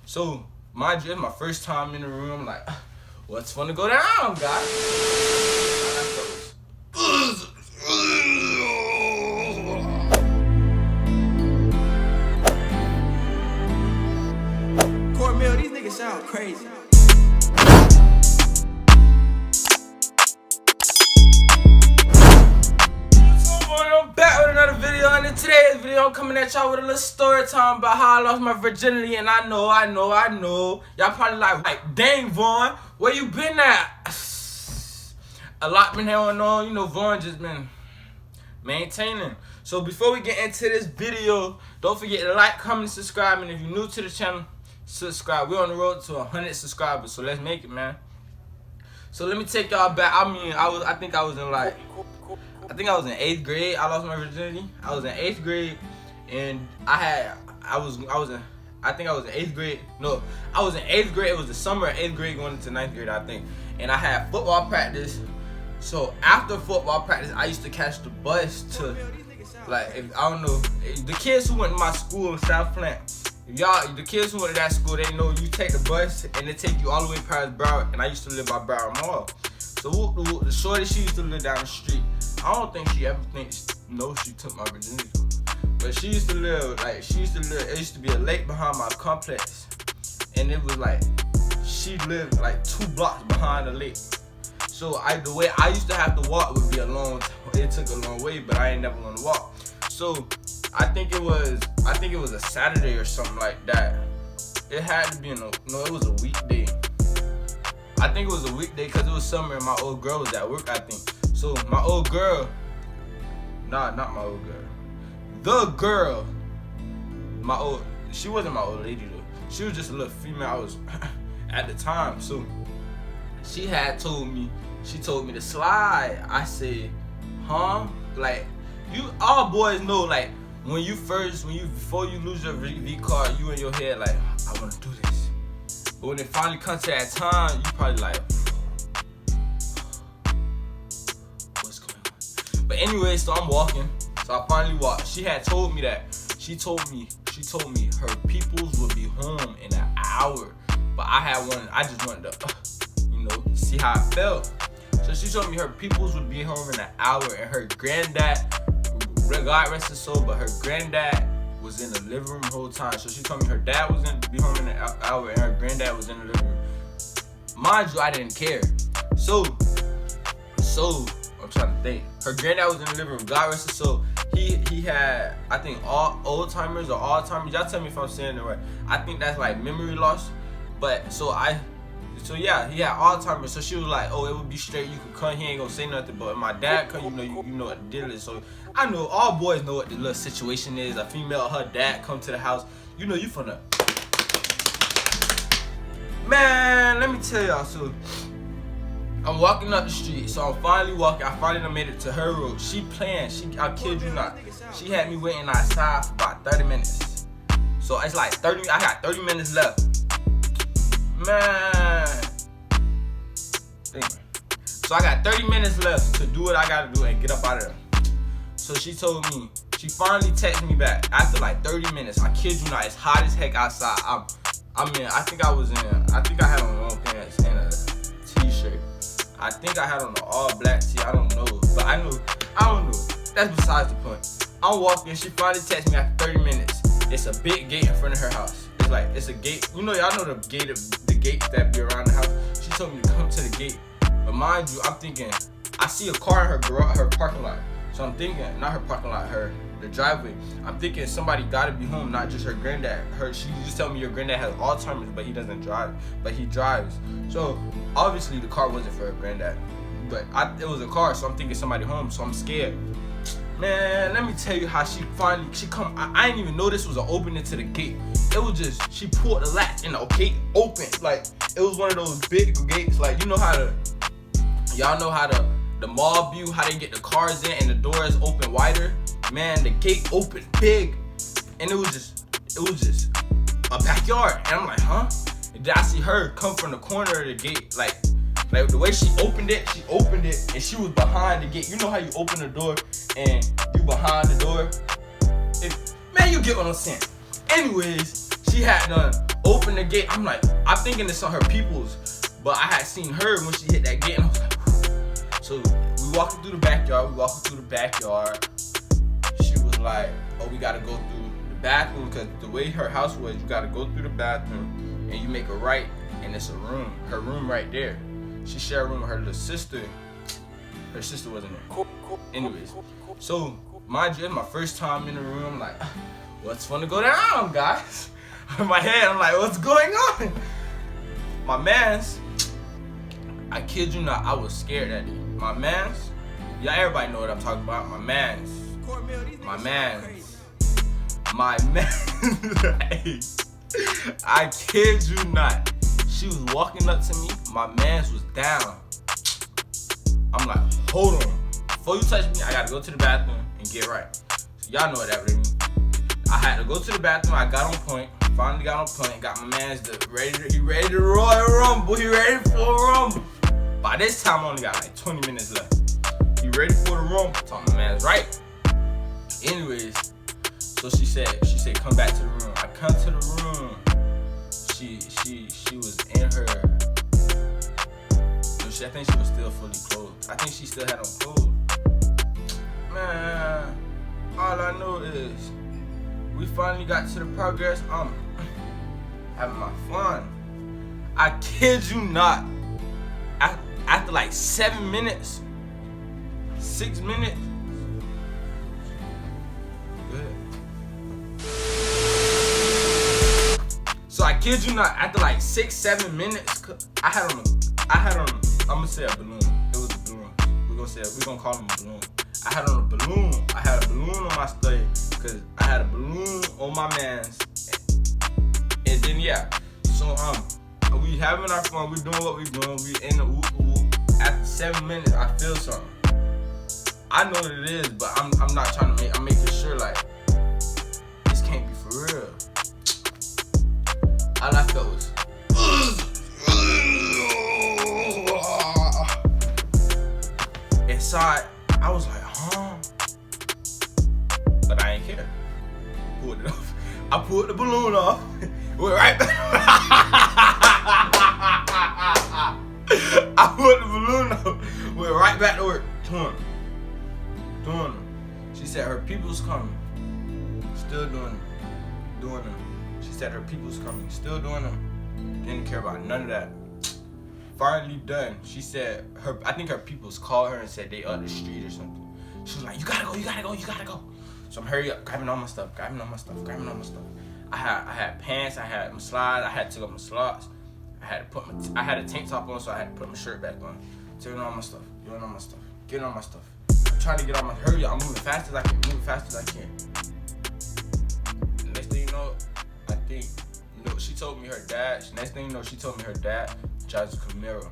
So, mind you, it's my first time in the room. I'm like, what's fun to go down, guys? Cornmeal, these niggas sound crazy. I'm back with another video, and in today's video I'm coming at y'all with a little story time about how I lost my virginity. And I know y'all probably like, dang Vaughn, where you been at? A lot been going on, you know. Vaughn just been maintaining. So before we get into this video, don't forget to like, comment, subscribe, and if you're new to the channel, subscribe. We're on the road to 100 subscribers, so let's make it, man. So let me take y'all back. I think I was in 8th grade. I lost my virginity. I was in 8th grade, and I was in 8th grade. No, I was in 8th grade. It was the summer of 8th grade going into 9th grade, I think. And I had football practice. So after football practice, I used to catch the bus to, the kids who went to my school in South Plant. The kids who went to that school, they know you take the bus and they take you all the way past Broward. And I used to live by Broward Mall. So the shorty, she used to live down the street. I don't think she ever knows she took my virginity. But she used to live, it used to be a lake behind my complex. And it was she lived 2 blocks behind the lake. So the way I used to have to walk would be it took a long way, but I ain't never gonna walk. So I think it was a Saturday or something like that. It had to be it was a weekday. I think it was a weekday because it was summer and my old girl was at work, I think. So my old girl, not my old girl. She wasn't my old lady though. She was just a little female I was at the time. So she told me to slide. I said, huh? All boys know, before you lose your V card, you in your head I wanna do this. But when it finally comes to that time, you probably what's going on? But anyway, so I'm walking. So I finally walked. She told me her peoples would be home in an hour. But I just wanted to, see how I felt. So she told me her peoples would be home in an hour, and her granddad, God rest his soul, but her granddad was in the living room the whole time. So she told me her dad was going to be home in an hour, and her granddad was in the living room. Mind you, I didn't care. So I'm trying to think. Her granddad was in the living room. God rest his soul. He had, I think, all old timers or all timers. Y'all tell me if I'm saying it right. I think that's memory loss. But so yeah, he had Alzheimer's. So she was like, oh, it would be straight. You could come. He ain't gonna say nothing. But my dad come, you know what the deal is. So I know all boys know what the little situation is. A female, her dad come to the house. You finna. Man, let me tell y'all. So I'm walking up the street. So I'm finally walking. I finally made it to her road. She playing. I kid you not. She had me waiting outside for about 30 minutes. So it's I got 30 minutes left. Man. So I got 30 minutes left to do what I gotta do and get up out of there. So she finally texted me back after 30 minutes. I kid you not, it's hot as heck outside. I think I had on long pants and a t-shirt. I think I had on an all black tee, I don't know. But I don't know. That's besides the point. I'm walking, she finally texted me after 30 minutes. It's a big gate in front of her house. It's a gate. Y'all know the gates that be around the house. She told me to come to the gate. But mind you, I'm thinking, I see a car in her parking lot. So I'm thinking, not her parking lot, the driveway. I'm thinking somebody gotta be home, not just her granddad. She just told me your granddad has Alzheimer's, but he doesn't drive. But he drives. So obviously the car wasn't for her granddad. But it was a car, so I'm thinking somebody home, so I'm scared. Man, let me tell you how she come. I didn't even know this was an opening to the gate. It was just, she pulled the latch and the gate opened. It was one of those big gates. Y'all know how the mall view, how they get the cars in and the doors open wider. Man, the gate opened big, and it was just a backyard. And I'm like, huh? And then I see her come from the corner of the gate, the way she opened it, and she was behind the gate. You know how you open the door and you behind the door? Man, you get what I'm saying. Anyways, she had done opened the gate. I'm thinking it's on her people's, but I had seen her when she hit that gate, and I was like, whew. So we walking through the backyard. She was like, oh, we gotta go through the bathroom, because the way her house was, you gotta go through the bathroom and you make a right, and it's a room, her room right there. She shared a room with her little sister. Her sister wasn't there. Anyways, so mind you, it's my first time in the room. Like, what's fun to go down, guys? In my head, I'm like, what's going on? My mans, I kid you not, I was scared that day. My mans, yeah, everybody know what I'm talking about. My mans. Hey, I kid you not. She was walking up to me. My mans was down. I'm like, hold on. Before you touch me, I gotta go to the bathroom and get right. So y'all know what that would mean. I had to go to the bathroom. I got on point. Finally got on point. Got my mans he ready to Royal Rumble. He ready for a rumble. By this time, I only got like 20 minutes left. He ready for the rumble. Told my man's right. Anyways, so she said, come back to the room. I come to the room. She was in her. I think she was still fully clothed. I think she still had on clothes. Man, all I know is we finally got to the progress. I'm having my fun. I kid you not. After like 7 minutes, 6 minutes. Good. So I kid you not. After like 6-7 minutes, I had on. I'm gonna say a balloon. It was a balloon. We're gonna call him a balloon. I had on a balloon. I had a balloon on my study because I had a balloon on my man's. And then yeah, so we having our fun. We doing what we doing. We in the whoop whoop. After 7 minutes, I feel something. I know what it is, but I'm not trying to I'm making sure like this can't be for real. All I felt was. Inside, I was like, huh? But I ain't care. Pulled it off. I pulled the balloon off. Went right back. I pulled the balloon off. Went right back to work. Doing them. She said her people's coming. Still doing them. She said her people's coming. Still doing them. Didn't care about none of that. Finally done. She said I think her peoples called her and said they up the street or something. She was like, you gotta go. So I'm hurry up, grabbing all my stuff. I had pants, I had my slides, I had to take off my slots. I had a tank top on, so I had to put my shirt back on. Taking all my stuff, getting all my stuff. I'm trying to get all my hurry up. I'm moving fast as I can. Next thing you know, she told me her dad. Next thing you know, she told me her dad drives a Camaro.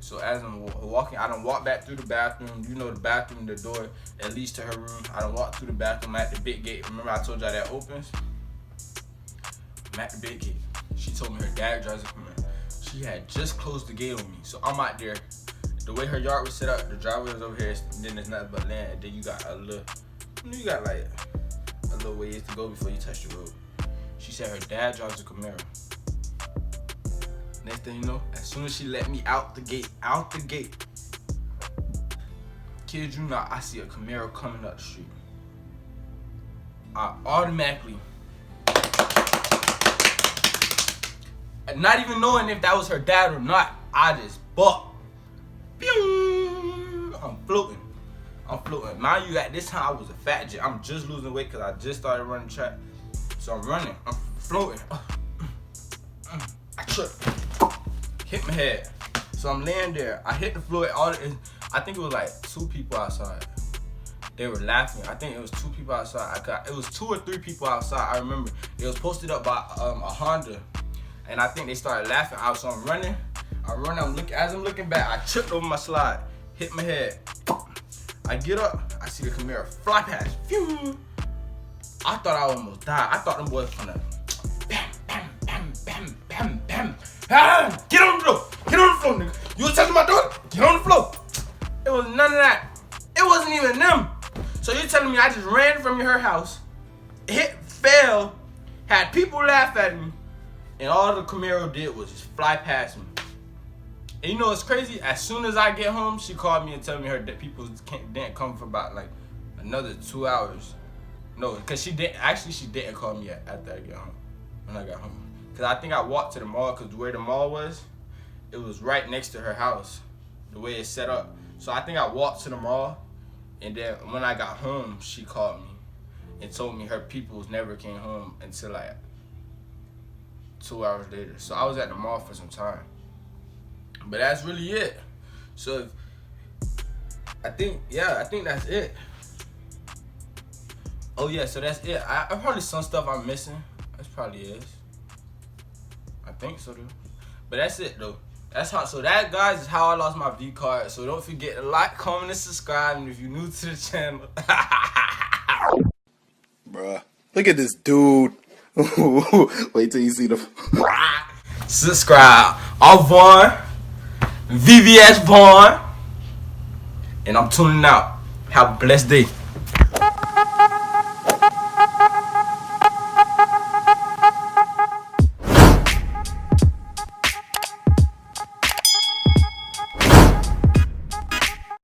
So as I'm walking, I done walk back through the bathroom. You know the bathroom, the door that leads to her room. I done walk through the bathroom at the big gate. Remember I told y'all that opens? I'm at the big gate. She told me her dad drives a Camaro. She had just closed the gate on me. So I'm out there. The way her yard was set up, the driveway was over here. Then there's nothing but land. And then you got like a little ways to go before you touch the road. She said her dad drives a Camaro. Next thing you know, as soon as she let me out the gate, kid you not, I see a Camaro coming up the street. I automatically, not even knowing if that was her dad or not, I just bucked. I'm floating. Mind you, at this time I was a fat jet. I'm just losing weight because I just started running track. So I'm running, I'm floating. I tripped, hit my head. So I'm laying there. I hit the floor. I think it was like 2 people outside. They were laughing. I think it was 2 people outside. It was 2 or 3 people outside. I remember it was posted up by a Honda, and I think they started laughing out. So I'm running. As I'm looking back, I tripped over my slide, hit my head. I get up. I see the Camaro fly past. Phew. I thought I almost died. I thought them boys was gonna bam, bam, bam, bam, bam, bam. Ah, get on the floor, nigga. You was touching my door? Get on the floor. It was none of that. It wasn't even them. So you're telling me I just ran from her house, fell, had people laugh at me, all the Camaro did was just fly past me. And you know what's crazy? As soon as I get home, she called me and told me her that people didn't come for about like another 2 hours. No, because she didn't call me after I get home. When I got home. Because I think I walked to the mall, because where the mall was, it was right next to her house. The way it's set up. So I think I walked to the mall. And then when I got home, she called me. And told me her peoples never came home until like 2 hours later. So I was at the mall for some time. But that's really it. So I think that's it. Oh yeah, so that's it. I probably some stuff I'm missing. That's probably is. I think so though. But that's it though. So that guys is how I lost my V card. So don't forget to like, comment, and subscribe. And if you're new to the channel, bruh, look at this dude. Wait till you see the subscribe. I'm Vaughn, VVS Vaughn, and I'm tuning out. Have a blessed day.